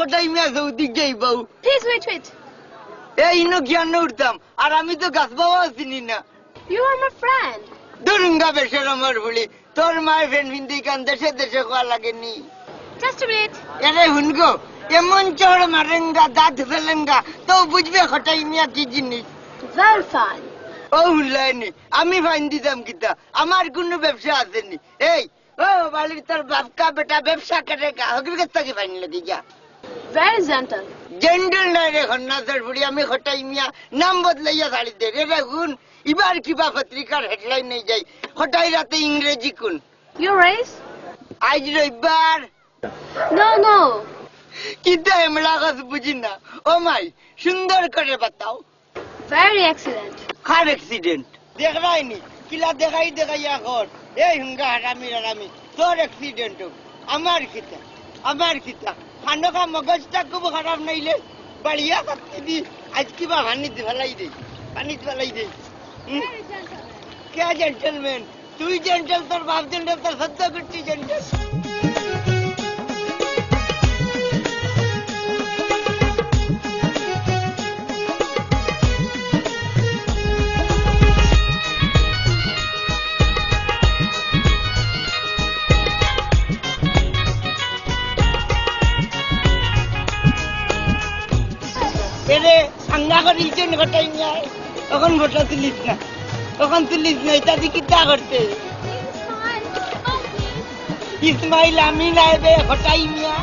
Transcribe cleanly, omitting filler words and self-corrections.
খটাই Mia Saudi যাইবাও। Please wait. এই ইনো জ্ঞান উঠতাম আর আমি তো গাছ বাবা চিনি না। You are my friend. দুরুঙ্গা বেশের আমার বলি তোর মায়ের ফ্রেন্ড হিন্দি গান দেশে দেশে খাওয়া লাগেনি। Just a minute. এরে হুনগো এমন চড় মারেঙ্গা দাঁত ফেলেঙ্গা তো বুঝবে খটাই মিয়া কি জিনিস। Very fine. ও হুনলাইনি আমি ফাইন দিতাম কিতা আমার কোনো ব্যবসা আসেনি। এই ও বাড়ির তোর বাপকা বেটা ব্যবসা করে হকির কাছ থেকে ফাইন লাগি যা। Very gentle. জেন্ডেল নাই রে খন্নাসের বুড়ি আমি খটাই মিয়া নাম বদলাইয়া ছাড়ি দে রে দেখুন এবার কিবা পত্রিকার হেডলাইন নেই যাই খটাই রাতে ইংরেজি কোন Your race? আজ রবিবার No. কিতা এমলা কাজ বুঝি না। ও মাই সুন্দর করে বাতাও। Very excellent. কার অ্যাক্সিডেন্ট দেখাইনি কিলা দেখাই এখন এই হুঙ্গা হারামি তোর অ্যাক্সিডেন্ট আমার কিতা খান্ডকা মগজটা খুব খারাপ নাইলে বাড়িয়া কাটতে দি আজ কিবা পানিতে ফেলাই দে Very gentle. কে জেন্টলম্যান তুই জেন্টল তোর বাপ জেন্টল তোর সত্য করছি জেন্টল। এরে সাঙ্গা করিছেন ঘটাই নাই তখন ভোটা তুলিস না এটা দিয়ে কিতা করতে It's fine. Oh, please. Ismail আমি নাই বে ঘটাই মিয়া